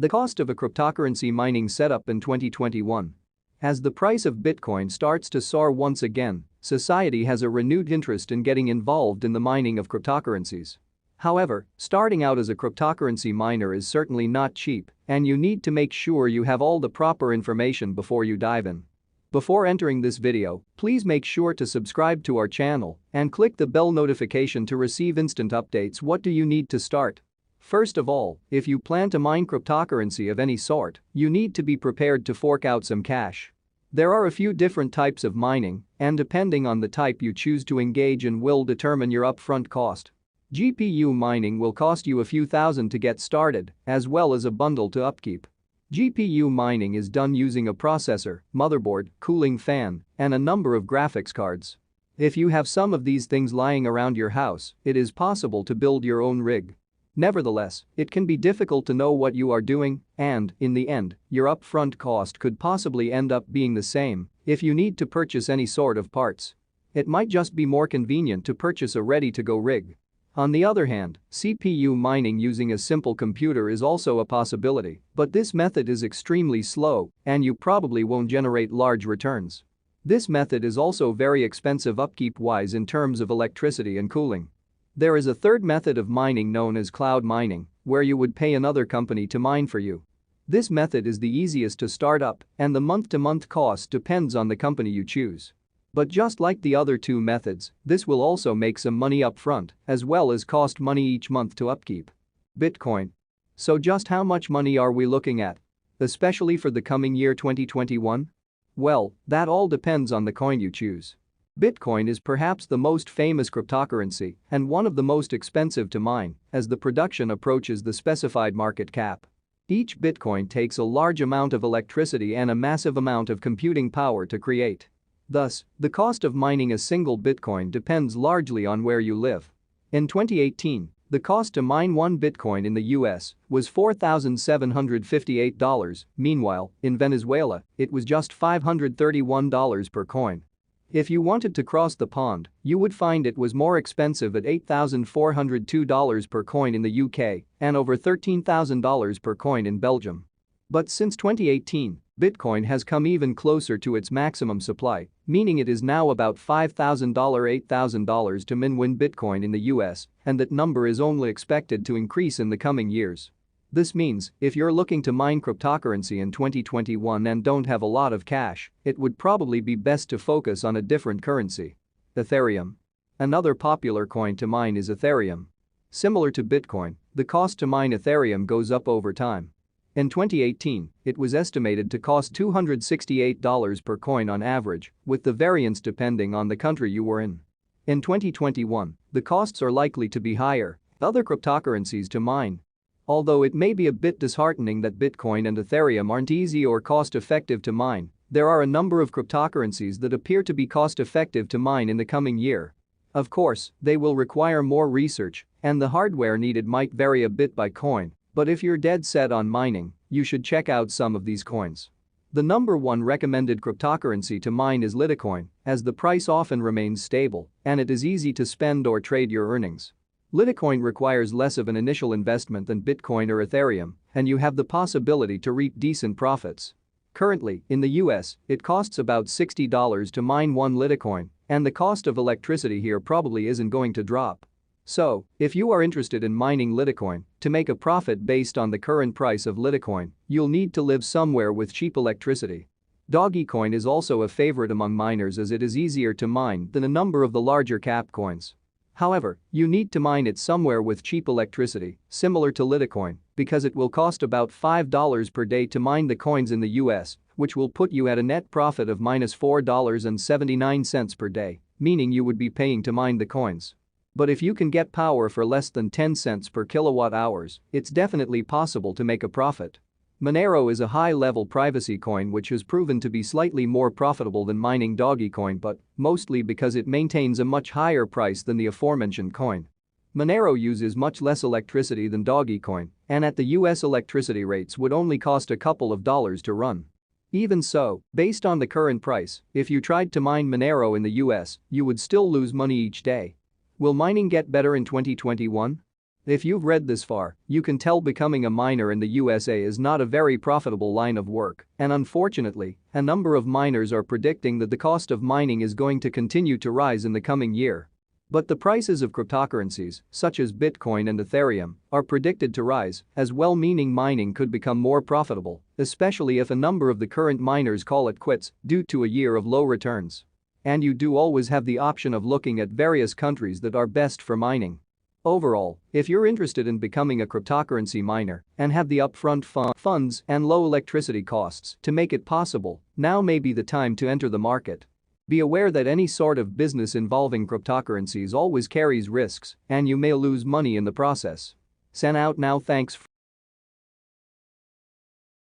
The cost of a cryptocurrency mining setup in 2021. As the price of Bitcoin starts to soar once again, society has a renewed interest in getting involved in the mining of cryptocurrencies. However, starting out as a cryptocurrency miner is certainly not cheap, and you need to make sure you have all the proper information before you dive in. Before entering this video, please make sure to subscribe to our channel and click the bell notification to receive instant updates. What do you need to start? First of all, if you plan to mine cryptocurrency of any sort, you need to be prepared to fork out some cash. There are a few different types of mining, and depending on the type you choose to engage in will determine your upfront cost. GPU mining will cost you a few thousand to get started, as well as a bundle to upkeep. GPU mining is done using a processor, motherboard, cooling fan, and a number of graphics cards. If you have some of these things lying around your house, it is possible to build your own rig. Nevertheless, it can be difficult to know what you are doing, and, in the end, your upfront cost could possibly end up being the same if you need to purchase any sort of parts. It might just be more convenient to purchase a ready-to-go rig. On the other hand, CPU mining using a simple computer is also a possibility, but this method is extremely slow and you probably won't generate large returns. This method is also very expensive upkeep-wise in terms of electricity and cooling. There is a third method of mining known as cloud mining, where you would pay another company to mine for you. This method is the easiest to start up, and the month-to-month cost depends on the company you choose. But just like the other two methods, this will also make some money up front, as well as cost money each month to upkeep. Bitcoin. So just how much money are we looking at? Especially for the coming year 2021? Well, that all depends on the coin you choose. Bitcoin is perhaps the most famous cryptocurrency and one of the most expensive to mine as the production approaches the specified market cap. Each Bitcoin takes a large amount of electricity and a massive amount of computing power to create. Thus, the cost of mining a single Bitcoin depends largely on where you live. In 2018, the cost to mine one Bitcoin in the US was $4,758. Meanwhile, in Venezuela, it was just $531 per coin. If you wanted to cross the pond, you would find it was more expensive at $8,402 per coin in the UK and over $13,000 per coin in Belgium. But since 2018, Bitcoin has come even closer to its maximum supply, meaning it is now about $5,000–$8,000 to min one Bitcoin in the US, and that number is only expected to increase in the coming years. This means, if you're looking to mine cryptocurrency in 2021 and don't have a lot of cash, it would probably be best to focus on a different currency. Ethereum. Another popular coin to mine is Ethereum. Similar to Bitcoin, the cost to mine Ethereum goes up over time. In 2018, it was estimated to cost $268 per coin on average, with the variance depending on the country you were in. In 2021, the costs are likely to be higher. Other cryptocurrencies to mine. Although it may be a bit disheartening that Bitcoin and Ethereum aren't easy or cost-effective to mine, there are a number of cryptocurrencies that appear to be cost-effective to mine in the coming year. Of course, they will require more research, and the hardware needed might vary a bit by coin, but if you're dead set on mining, you should check out some of these coins. The number one recommended cryptocurrency to mine is Litecoin, as the price often remains stable and it is easy to spend or trade your earnings. Litecoin requires less of an initial investment than Bitcoin or Ethereum, and you have the possibility to reap decent profits. Currently, in the US, it costs about $60 to mine one Litecoin, and the cost of electricity here probably isn't going to drop. So, if you are interested in mining Litecoin, to make a profit based on the current price of Litecoin, you'll need to live somewhere with cheap electricity. Dogecoin is also a favorite among miners as it is easier to mine than a number of the larger cap coins. However, you need to mine it somewhere with cheap electricity, similar to Litecoin, because it will cost about $5 per day to mine the coins in the US, which will put you at a net profit of -$4.79 per day, meaning you would be paying to mine the coins. But if you can get power for less than 10 cents per kilowatt hours, it's definitely possible to make a profit. Monero is a high-level privacy coin which has proven to be slightly more profitable than mining Dogecoin, but mostly because it maintains a much higher price than the aforementioned coin. Monero uses much less electricity than Dogecoin, and at the US electricity rates would only cost a couple of dollars to run. Even so, based on the current price, if you tried to mine Monero in the US, you would still lose money each day. Will mining get better in 2021? If you've read this far, you can tell becoming a miner in the USA is not a very profitable line of work, and unfortunately, a number of miners are predicting that the cost of mining is going to continue to rise in the coming year. But the prices of cryptocurrencies, such as Bitcoin and Ethereum, are predicted to rise as well, meaning mining could become more profitable, especially if a number of the current miners call it quits due to a year of low returns. And you do always have the option of looking at various countries that are best for mining. Overall, if you're interested in becoming a cryptocurrency miner and have the upfront funds and low electricity costs to make it possible, now may be the time to enter the market. Be aware that any sort of business involving cryptocurrencies always carries risks, and you may lose money in the process. Sign out now. Thanks.